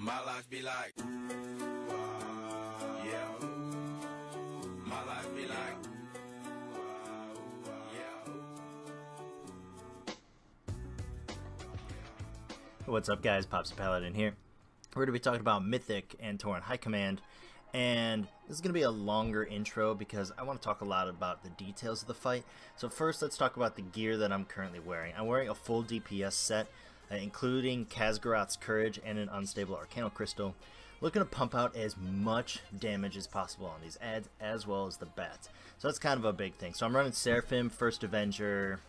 My life be like, yeah. My life be like, yeah. What's up, guys? Pops Paladin here. We're going to be talking about Mythic and Antoran High Command, and this is going to be a longer intro because I want to talk a lot about the details of the fight. So first, let's talk about the gear that I'm currently wearing. I'm wearing a full DPS set, including Khaz'goroth's Courage and an unstable Arcanal Crystal. Looking to pump out as much damage as possible on these ads, as well as the bats. So that's kind of a big thing. So I'm running Seraphim, First Avenger,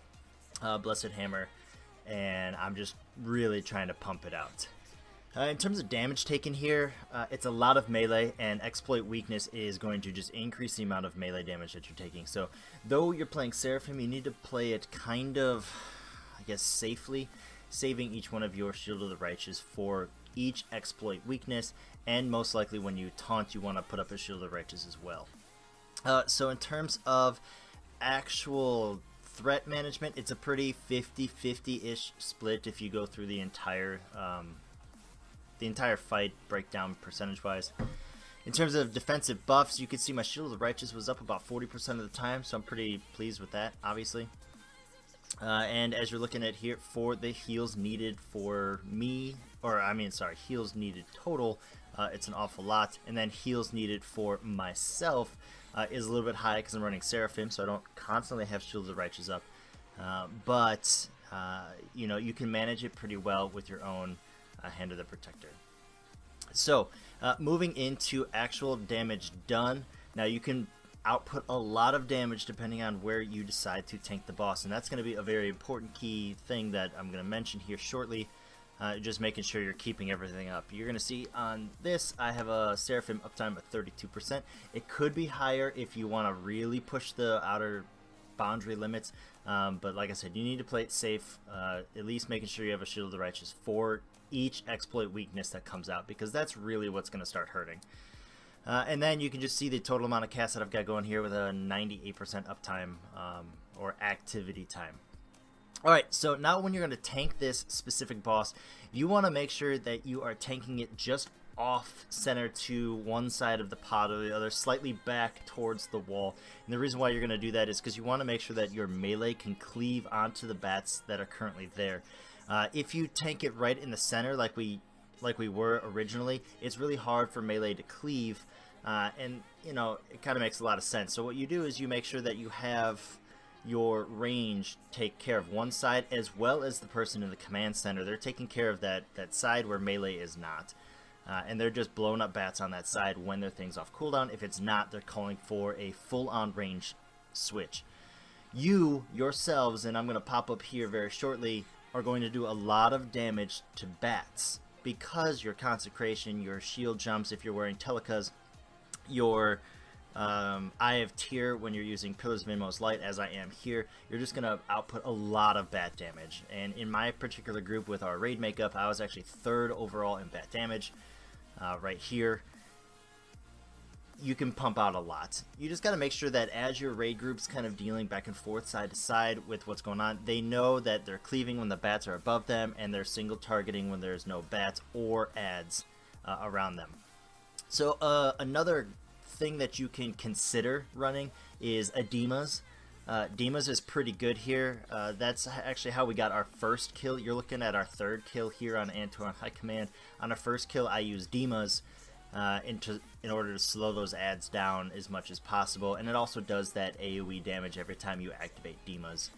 Blessed Hammer, and I'm just really trying to pump it out. In terms of damage taken here, it's a lot of melee, and exploit weakness is going to just increase the amount of melee damage that you're taking. So though you're playing Seraphim, you need to play it kind of, I guess, safely, saving each one of your Shield of the Righteous for each exploit weakness, and most likely when you taunt, you want to put up a Shield of the Righteous as well. So in terms of actual threat management, it's a pretty 50-50-ish split if you go through the entire fight breakdown percentage-wise. In terms of defensive buffs, you can see my Shield of the Righteous was up about 40% of the time, so I'm pretty pleased with that, obviously. And as you're looking at here, for the heals needed for me, heals needed total, it's an awful lot. And then heals needed for myself is a little bit high because I'm running Seraphim, so I don't constantly have Shield of the Righteous up. But you know, you can manage it pretty well with your own Hand of the Protector. So, moving into actual damage done. Now you can output a lot of damage depending on where you decide to tank the boss, and that's going to be a very important key thing that I'm going to mention here shortly. Just making sure you're keeping everything up. You're going to see on this, I have a Seraphim uptime of 32%. It could be higher if you want to really push the outer boundary limits, but like I said, you need to play it safe, at least making sure you have a Shield of the Righteous for each exploit weakness that comes out, because that's really what's going to start hurting. And then you can just see the total amount of cast that I've got going here with a 98% uptime, or activity time. Alright, so now when you're going to tank this specific boss, you want to make sure that you are tanking it just off center to one side of the pod or the other, slightly back towards the wall. And the reason why you're going to do that is because you want to make sure that your melee can cleave onto the bats that are currently there. If you tank it right in the center like we were originally, it's really hard for melee to cleave, and you know, it kind of makes a lot of sense. So what you do is you make sure that you have your range take care of one side, as well as the person in the command center. They're taking care of that side where melee is not, and they're just blowing up bats on that side when their thing's off cooldown. If it's not, they're calling for a full-on range switch. You yourselves, and I'm going to pop up here very shortly, are going to do a lot of damage to bats, because your consecration, your shield jumps if you're wearing telecas, your Eye of Tear when you're using Pillars of Inmost Light, as I am here, you're just going to output a lot of bat damage. And in my particular group with our raid makeup, I was actually 3rd overall in bat damage. Right here, you can pump out a lot. You just got to make sure that as your raid group's kind of dealing back and forth side to side with what's going on, they know that they're cleaving when the bats are above them, and they're single targeting when there's no bats or ads around them. So another thing that you can consider running is Edemas. Edemas is pretty good here. That's actually how we got our first kill. You're looking at our 3rd kill here on Antoran High Command. On our first kill, I used Demas in order to slow those ads down as much as possible, and it also does that AoE damage every time you activate Demas.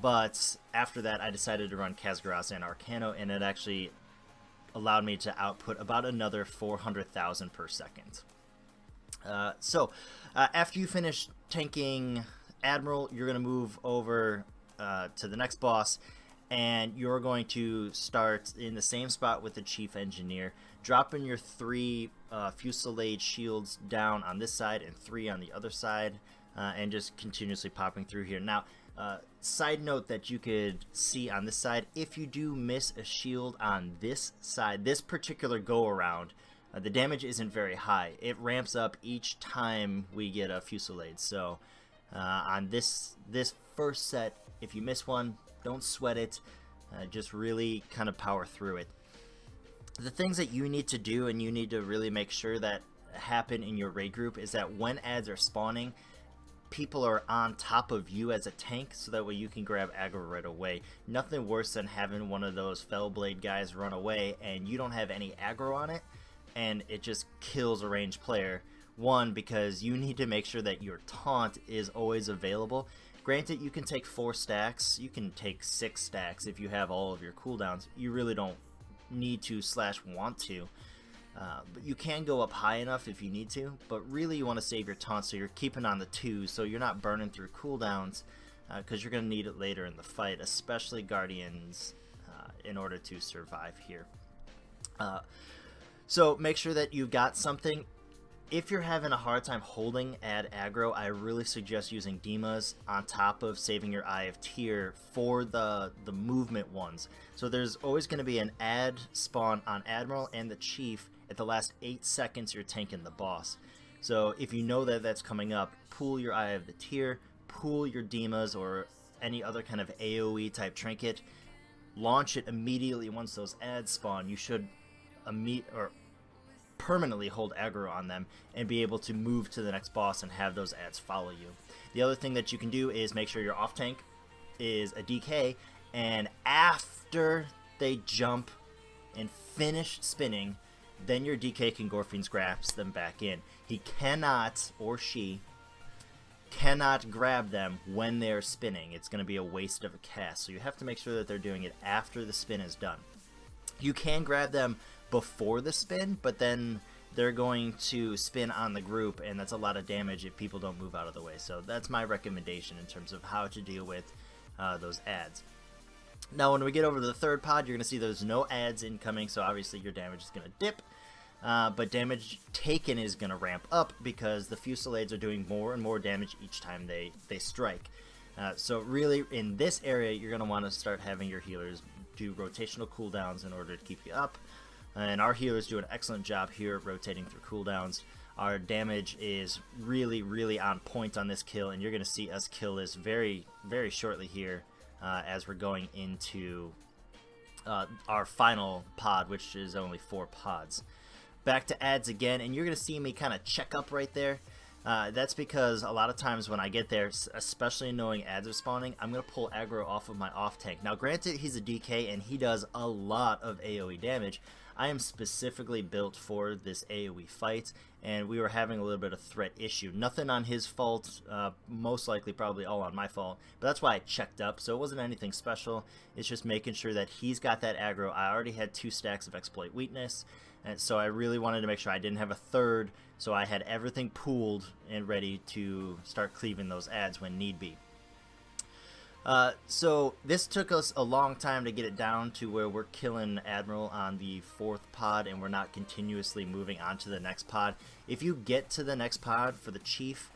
But after that, I decided to run Khaz'goroth and Arcano, and it actually allowed me to output about another 400,000 per second. So after you finish tanking Admiral, you're going to move over to the next boss, and you're going to start in the same spot with the Chief Engineer, dropping your 3 Fusillade shields down on this side and 3 on the other side, and just continuously popping through here. Now, side note that you could see on this side, if you do miss a shield on this side, this particular go-around, the damage isn't very high. It ramps up each time we get a Fusillade. So on this first set, if you miss one, don't sweat it. Just really kind of power through it. The things that you need to do and you need to really make sure that happen in your raid group is that when adds are spawning, people are on top of you as a tank, so that way you can grab aggro right away. Nothing worse than having one of those Fellblade guys run away and you don't have any aggro on it, and it just kills a ranged player. One, because you need to make sure that your taunt is always available. Granted, you can take 4 stacks, you can take 6 stacks if you have all of your cooldowns. You really don't need to / want to. But you can go up high enough if you need to, but really you want to save your taunt so you're keeping on the 2s so you're not burning through cooldowns, because you're going to need it later in the fight, especially Guardians, in order to survive here. So make sure that you've got something. If you're having a hard time holding add aggro, I really suggest using Demas on top of saving your Eye of Tyr for the movement ones. So there's always going to be an add spawn on Admiral and the Chief at the last 8 seconds you're tanking the boss. So if you know that that's coming up, pull your Eye of the Tyr, pull your Demas or any other kind of AoE type trinket, launch it immediately once those adds spawn. You should permanently hold aggro on them and be able to move to the next boss and have those adds follow you. The other thing that you can do is make sure your off tank is a DK, and after they jump and finish spinning, then your DK can Gorfiends grasp them back in. He cannot, or she cannot grab them when they're spinning. It's going to be a waste of a cast, so you have to make sure that they're doing it after the spin is done. You can grab them before the spin, but then they're going to spin on the group, and that's a lot of damage if people don't move out of the way. So that's my recommendation in terms of how to deal with those adds. Now when we get over to the third pod, you're going to see there's no adds incoming, so obviously your damage is going to dip, but damage taken is going to ramp up because the Fusillades are doing more and more damage each time they strike. So really in this area you're going to want to start having your healers do rotational cooldowns in order to keep you up. And our healers do an excellent job here rotating through cooldowns. Our damage is really on point on this kill, and you're going to see us kill this very shortly here as we're going into our final pod, which is only 4 pods. Back to adds again, and you're going to see me kind of check up right there. That's because a lot of times when I get there, especially knowing adds are spawning, I'm going to pull aggro off of my off tank. Now granted, he's a DK and he does a lot of AoE damage. I am specifically built for this AoE fight, and we were having a little bit of threat issue. Nothing on his fault, most likely probably all on my fault, but that's why I checked up, so it wasn't anything special. It's just making sure that he's got that aggro. I already had 2 stacks of exploit weakness, and so I really wanted to make sure I didn't have a third, so I had everything pooled and ready to start cleaving those adds when need be. So this took us a long time to get it down to where we're killing Admiral on the 4th pod and we're not continuously moving on to the next pod. If you get to the next pod for the Chief,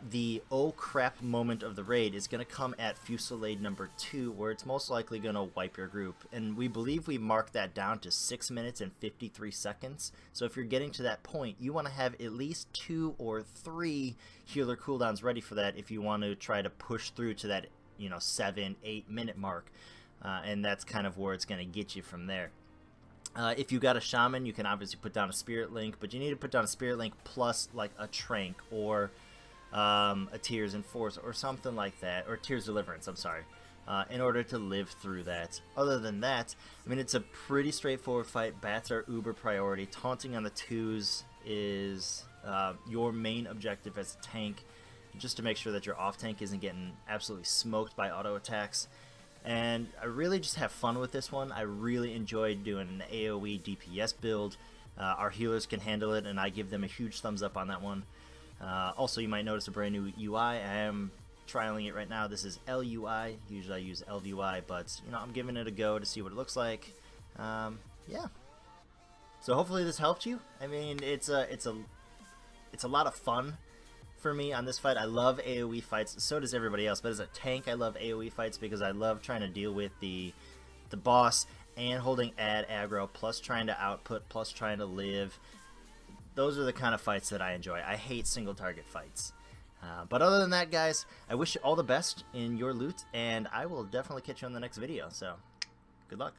the oh crap moment of the raid is going to come at Fusillade number 2, where it's most likely going to wipe your group. And we believe we marked that down to 6 minutes and 53 seconds. So if you're getting to that point, you want to have at least 2 or 3 healer cooldowns ready for that if you want to try to push through to that 7-8 minute mark, and that's kind of where it's going to get you from there. If you got a shaman, you can obviously put down a spirit link, but you need to put down a spirit link plus like a trank or a Tears Enforce or something like that, or Tears Deliverance, I'm sorry, in order to live through that. Other than that, I mean, it's a pretty straightforward fight. Bats are uber priority. Taunting on the 2s is your main objective as a tank, just to make sure that your off tank isn't getting absolutely smoked by auto attacks. And I really just have fun with this one. I really enjoyed doing an AoE DPS build. Our healers can handle it, and I give them a huge thumbs up on that one. Also, you might notice a brand new UI. I am trialing it right now. This is LUI. Usually I use LVUI, but I'm giving it a go to see what it looks like. Yeah. So hopefully this helped you. I mean, it's a lot of fun for me on this fight. I love AoE fights, so does everybody else, but as a tank I love AoE fights because I love trying to deal with the boss and holding add aggro, plus trying to output, plus trying to live. Those are the kind of fights that I enjoy. I hate single target fights. But other than that, guys, I wish you all the best in your loot, and I will definitely catch you on the next video, so good luck.